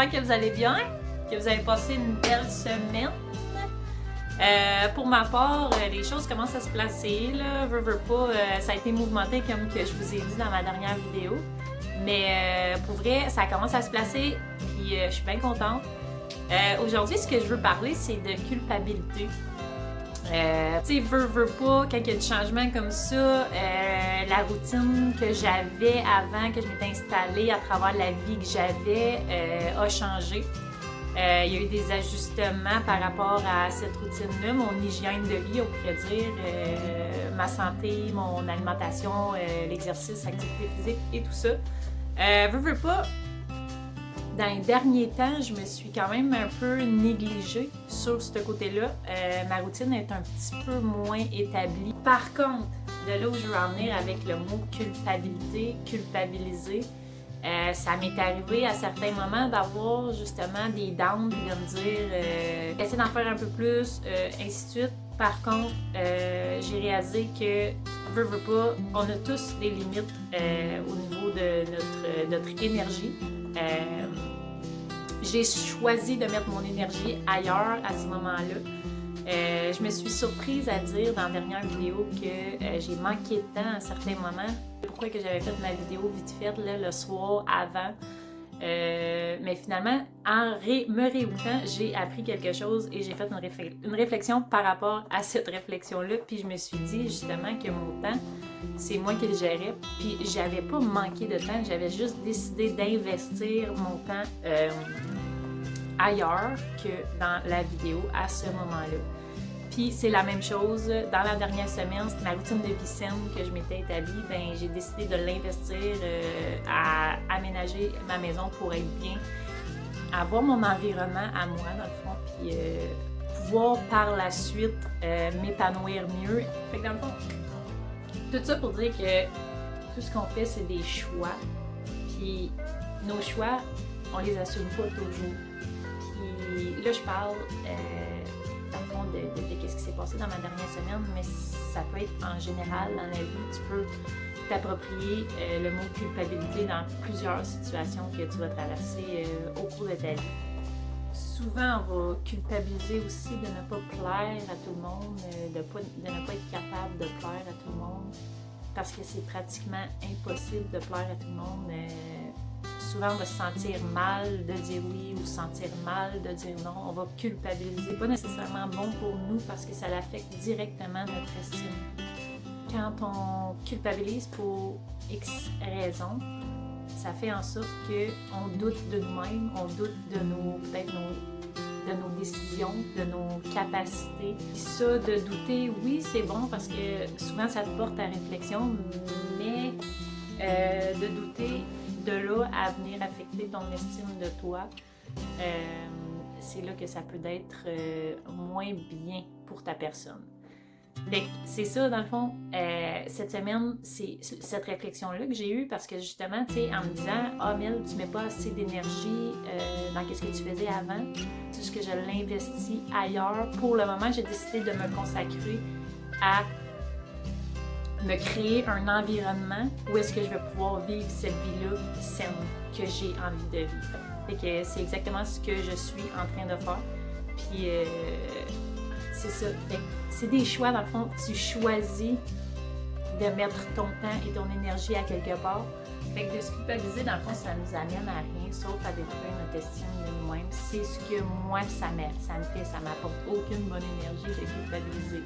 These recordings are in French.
j'espère que vous allez bien, que vous avez passé une belle semaine. Pour ma part, les choses commencent à se placer, là, veux pas, ça a été mouvementé comme que je vous ai dit dans ma dernière vidéo. Mais pour vrai, ça commence à se placer, puis je suis bien contente. Aujourd'hui, ce que je veux parler, c'est de culpabilité. Tu sais, veux pas, quand il y a du changement comme ça, la routine que j'avais avant, que je m'étais installée à travers la vie que j'avais, a changé. Il y a eu des ajustements par rapport à cette routine-là, mon hygiène de vie, on pourrait dire, ma santé, mon alimentation, l'exercice, l'activité physique et tout ça. Veux pas, dans les derniers temps, je me suis quand même un peu négligée sur ce côté-là. Ma routine est un petit peu moins établie. Par contre, de là où je veux en venir avec le mot culpabilité, culpabiliser, ça m'est arrivé à certains moments d'avoir justement des downs, de me dire essayer d'en faire un peu plus, ainsi de suite. Par contre, j'ai réalisé que, veux pas, on a tous des limites au niveau de notre énergie. J'ai choisi de mettre mon énergie ailleurs à ce moment-là. Je me suis surprise à dire dans la dernière vidéo que j'ai manqué de temps à certains moments. Pourquoi que j'avais fait ma vidéo vite faite là, le soir avant. Mais finalement, en me réécoutant, j'ai appris quelque chose et j'ai fait une réflexion par rapport à cette réflexion-là. Puis je me suis dit justement que mon temps, c'est moi qui le gérais. Puis j'avais pas manqué de temps, j'avais juste décidé d'investir mon temps ailleurs que dans la vidéo à ce moment-là. Puis c'est la même chose, dans la dernière semaine, c'était ma routine de vie saine que je m'étais établie, ben j'ai décidé de l'investir à aménager ma maison pour être bien, avoir mon environnement à moi dans le fond, puis pouvoir par la suite m'épanouir mieux. Fait que dans le fond, tout ça pour dire que tout ce qu'on fait, c'est des choix, puis nos choix, on les assume pas toujours. Puis là, je parle dans le fond de ce qui s'est passé dans ma dernière semaine, mais ça peut être en général dans la vie. Tu peux t'approprier le mot culpabilité dans plusieurs situations que tu vas traverser au cours de ta vie. Souvent, on va culpabiliser aussi de ne pas plaire à tout le monde, de ne pas être capable de plaire à tout le monde, parce que c'est pratiquement impossible de plaire à tout le monde. Souvent, on va se sentir mal de dire oui ou se sentir mal de dire non. On va culpabiliser. Pas nécessairement bon pour nous parce que ça affecte directement notre estime. Quand on culpabilise pour X raisons, ça fait en sorte qu'on doute de nous-mêmes, on doute de nos décisions, de nos capacités. Puis ça, de douter, oui, c'est bon parce que souvent ça te porte à réflexion, mais de douter de là à venir affecter ton estime de toi, c'est là que ça peut être moins bien pour ta personne. Fait que c'est ça, dans le fond, cette semaine, c'est cette réflexion-là que j'ai eue parce que justement, tu sais, en me disant « Ah, Mel, tu mets pas assez d'énergie dans ce que tu faisais avant. » C'est juste que je l'investis ailleurs. Pour le moment, j'ai décidé de me consacrer à me créer un environnement où est-ce que je vais pouvoir vivre cette vie-là saine que j'ai envie de vivre. Fait que c'est exactement ce que je suis en train de faire. Puis c'est ça. Fait que c'est des choix, dans le fond. Tu choisis de mettre ton temps et ton énergie à quelque part. Fait que de se culpabiliser, dans le fond, ça nous amène à rien, sauf à détruire notre estime de nous-mêmes. C'est ce que moi, ça me fait. Ça m'apporte aucune bonne énergie de culpabiliser.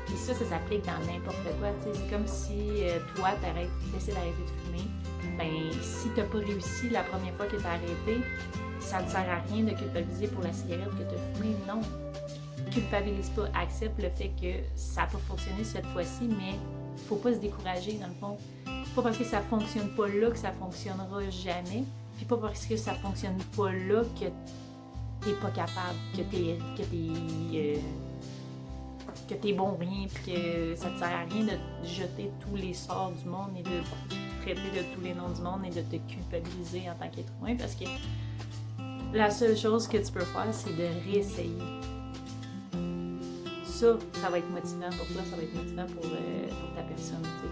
Puis ça s'applique dans n'importe quoi. T'sais. C'est comme si toi, tu essaies d'arrêter de fumer. Ben, si tu n'as pas réussi la première fois que tu as arrêté, ça ne sert à rien de culpabiliser pour la cigarette que tu as fumée. Non. Culpabilise pas. Accepte le fait que ça n'a pas fonctionné cette fois-ci, mais il ne faut pas se décourager, dans le fond. Pas parce que ça ne fonctionne pas là que ça ne fonctionnera jamais. Puis pas parce que ça ne fonctionne pas là que tu n'es pas capable, que t'es bon rien, puis que ça te sert à rien de jeter tous les sorts du monde et de traiter de tous les noms du monde et de te culpabiliser en tant qu'être humain, parce que la seule chose que tu peux faire, c'est de réessayer. Ça va être motivant pour toi, ça va être motivant pour ta personne, t'sais.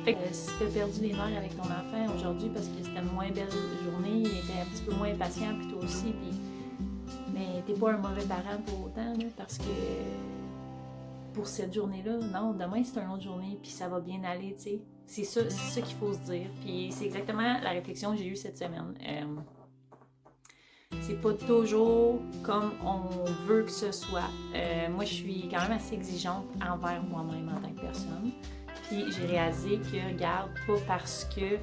Fait que si t'as perdu les nerfs avec ton enfant aujourd'hui parce que c'était une moins belle journée, il était un petit peu moins patient, puis toi aussi, mais t'es pas un mauvais parent pour autant, là, parce que pour cette journée-là, non, demain c'est une autre journée, puis ça va bien aller, tu sais. C'est ça qu'il faut se dire. Puis c'est exactement la réflexion que j'ai eue cette semaine. C'est pas toujours comme on veut que ce soit. Moi, je suis quand même assez exigeante envers moi-même en tant que personne. Puis j'ai réalisé que, regarde, pas parce que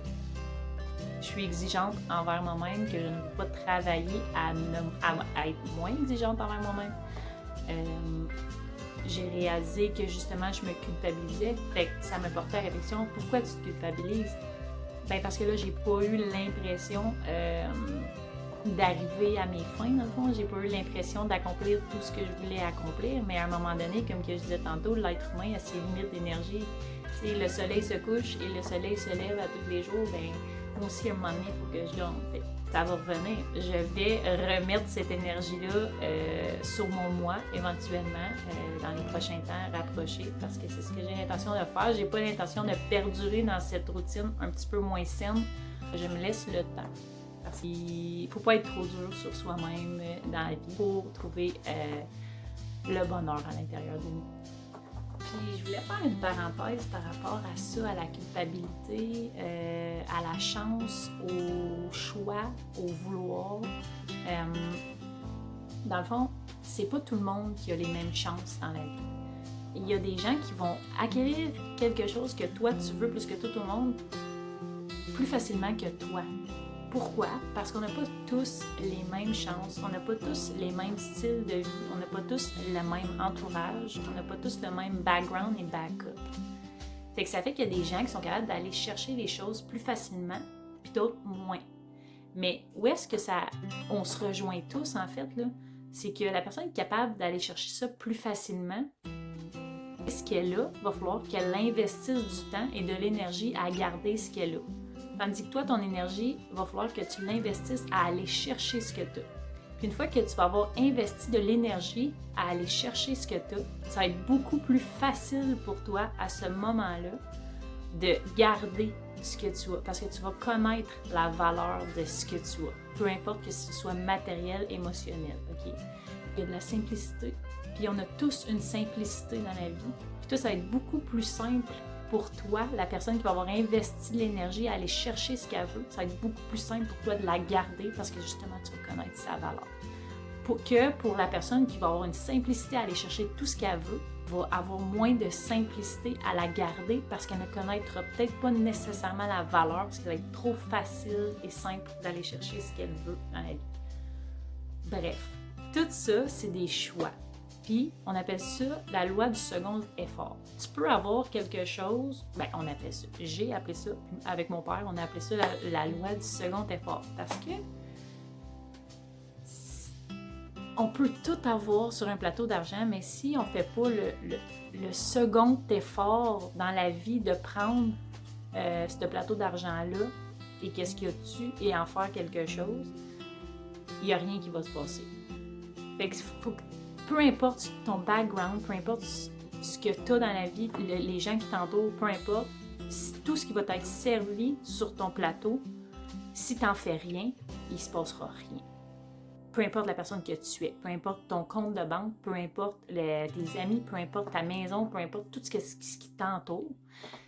je suis exigeante envers moi-même que je ne veux pas travailler à être moins exigeante envers moi-même. J'ai réalisé que justement je me culpabilisais. Fait que ça me portait à la réflexion, pourquoi tu te culpabilises? Ben parce que là, j'ai pas eu l'impression d'arriver à mes fins, dans le fond. J'ai pas eu l'impression d'accomplir tout ce que je voulais accomplir, mais à un moment donné, comme que je disais tantôt, l'être humain a ses limites d'énergie. Tu sais, le soleil se couche et le soleil se lève à tous les jours, ben moi aussi, à un moment donné, il faut que je dorme. Fait, ça va revenir. Je vais remettre cette énergie-là sur mon moi, éventuellement, dans les prochains temps, rapprochés, parce que c'est ce que j'ai l'intention de faire. J'ai pas l'intention de perdurer dans cette routine un petit peu moins saine. Je me laisse le temps. Parce qu'il faut pas être trop dur sur soi-même dans la vie pour trouver le bonheur à l'intérieur de nous. Puis je voulais faire une parenthèse par rapport à ça, à la culpabilité, à la chance, au choix, au vouloir. Dans le fond, c'est pas tout le monde qui a les mêmes chances dans la vie. Il y a des gens qui vont acquérir quelque chose que toi tu veux plus que tout le monde plus facilement que toi. Pourquoi? Parce qu'on n'a pas tous les mêmes chances, on n'a pas tous les mêmes styles de vie, on n'a pas tous le même entourage, on n'a pas tous le même background et backup. Fait que ça fait qu'il y a des gens qui sont capables d'aller chercher les choses plus facilement, puis d'autres moins. Mais où est-ce que on se rejoint tous en fait, là? C'est que la personne est capable d'aller chercher ça plus facilement. Ce qu'elle a, il va falloir qu'elle investisse du temps et de l'énergie à garder ce qu'elle a. Tandis que toi, ton énergie, il va falloir que tu l'investisses à aller chercher ce que tu as. Puis une fois que tu vas avoir investi de l'énergie à aller chercher ce que tu as, ça va être beaucoup plus facile pour toi à ce moment-là de garder ce que tu as. Parce que tu vas connaître la valeur de ce que tu as. Peu importe que ce soit matériel, émotionnel. Okay? Il y a de la simplicité. Puis on a tous une simplicité dans la vie. Puis toi, ça va être beaucoup plus simple pour toi, la personne qui va avoir investi l'énergie à aller chercher ce qu'elle veut, ça va être beaucoup plus simple pour toi de la garder parce que justement, tu vas connaître sa valeur. Pour la personne qui va avoir une simplicité à aller chercher tout ce qu'elle veut, va avoir moins de simplicité à la garder parce qu'elle ne connaîtra peut-être pas nécessairement la valeur parce qu'elle va être trop facile et simple d'aller chercher ce qu'elle veut dans la vie. Bref, tout ça, c'est des choix. Puis, on appelle ça la loi du second effort. Tu peux avoir quelque chose, on appelle ça, j'ai appelé ça, avec mon père, on a appelé ça la loi du second effort. Parce que on peut tout avoir sur un plateau d'argent, mais si on ne fait pas le second effort dans la vie de prendre ce plateau d'argent-là et qu'est-ce qu'il y a dessus et en faire quelque chose, il n'y a rien qui va se passer. Fait que faut que peu importe ton background, peu importe ce que tu as dans la vie, les gens qui t'entourent, peu importe, tout ce qui va t'être servi sur ton plateau, si tu n'en fais rien, il ne se passera rien. Peu importe la personne que tu es, peu importe ton compte de banque, peu importe tes amis, peu importe ta maison, peu importe tout ce qui t'entoure,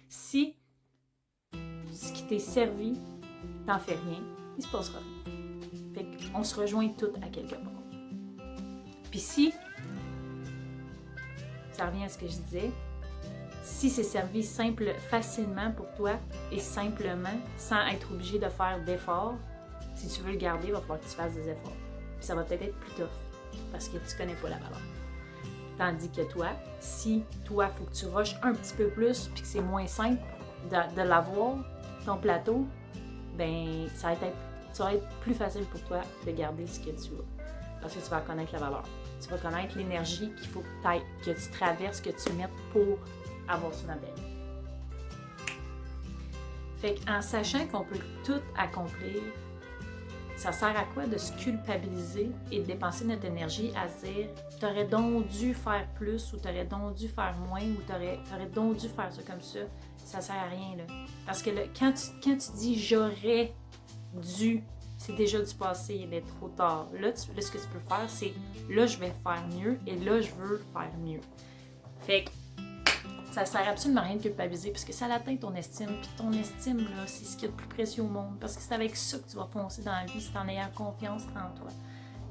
si ce qui t'est servi, tu n'en fais rien, il ne se passera rien. Fait qu'on se rejoint toutes à quelque part. Puis si, ça revient à ce que je disais, si c'est servi facilement pour toi et simplement, sans être obligé de faire d'efforts, si tu veux le garder, il va falloir que tu fasses des efforts. Puis ça va peut-être être plus tough parce que tu connais pas la valeur. Tandis que toi, si toi, il faut que tu rushes un petit peu plus puis que c'est moins simple de l'avoir, ton plateau, ça va être plus facile pour toi de garder ce que tu as. Parce que tu vas connaître la valeur. Tu vas connaître l'énergie qu'il faut que tu traverses, que tu mettes pour avoir ce modèle. Fait qu'en sachant qu'on peut tout accomplir, ça sert à quoi de se culpabiliser et de dépenser notre énergie à se dire « t'aurais donc dû faire plus » ou « t'aurais donc dû faire moins » ou « t'aurais donc dû faire ça comme ça », ça sert à rien, là. Parce que là, quand tu dis « j'aurais dû », c'est déjà du passé, il est trop tard. Là, ce que tu peux faire, c'est « là, je vais faire mieux et là, je veux faire mieux ». Fait que ça sert absolument à rien de culpabiliser parce que ça atteint ton estime. Puis ton estime, là, c'est ce qu'il y a de plus précieux au monde. Parce que c'est avec ça que tu vas foncer dans la vie, c'est en ayant confiance en toi.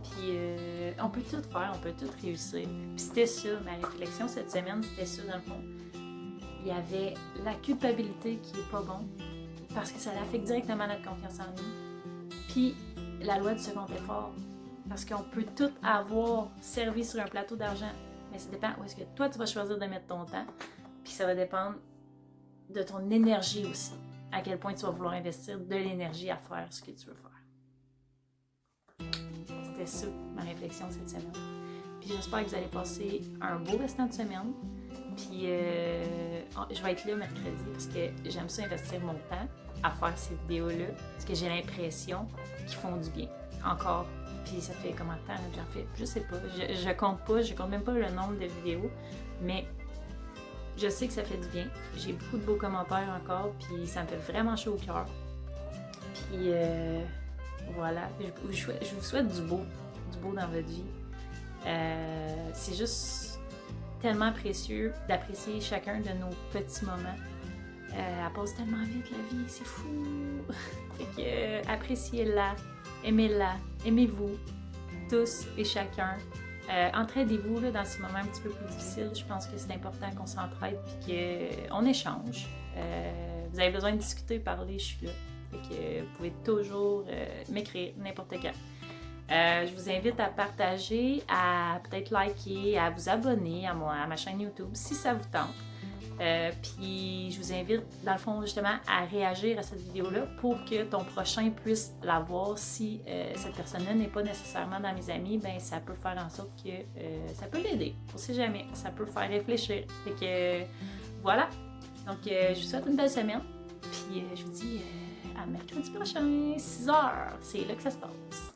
Puis on peut tout faire, on peut tout réussir. Puis c'était ça, ma réflexion cette semaine, c'était ça dans le fond. Il y avait la culpabilité qui est pas bon parce que ça affecte directement notre confiance en nous. Puis la loi du second effort. Parce qu'on peut tout avoir servi sur un plateau d'argent. Mais ça dépend où est-ce que toi, tu vas choisir de mettre ton temps. Puis ça va dépendre de ton énergie aussi. À quel point tu vas vouloir investir de l'énergie à faire ce que tu veux faire. C'était ça, ma réflexion cette semaine. Puis j'espère que vous allez passer un beau restant de semaine. Puis je vais être là mercredi parce que j'aime ça investir mon temps à faire ces vidéos-là. Parce que j'ai l'impression qu'ils font du bien. Encore. Puis ça fait combien de temps que j'en fais? Je sais pas. Je compte pas. Je compte même pas le nombre de vidéos. Mais je sais que ça fait du bien. J'ai beaucoup de beaux commentaires encore. Puis ça me fait vraiment chaud au cœur. Puis voilà. Je vous souhaite du beau dans votre vie. C'est juste tellement précieux d'apprécier chacun de nos petits moments. Elle passe tellement vite la vie, c'est fou! Fait que appréciez-la, aimez-la, aimez-vous, tous et chacun. Entraidez-vous là, dans ces moments un petit peu plus difficiles. Je pense que c'est important qu'on s'entraide et qu'on échange. Vous avez besoin de discuter, parler, je suis là. Fait que vous pouvez toujours m'écrire n'importe quand. Je vous invite à partager, à peut-être liker, à vous abonner à ma chaîne YouTube si ça vous tente. Puis je vous invite dans le fond justement à réagir à cette vidéo-là pour que ton prochain puisse la voir. Si cette personne-là n'est pas nécessairement dans mes amis, ben ça peut faire en sorte que ça peut l'aider. On sait jamais, ça peut faire réfléchir. Fait que voilà. Donc je vous souhaite une belle semaine. Puis je vous dis à mercredi prochain, 6h. C'est là que ça se passe.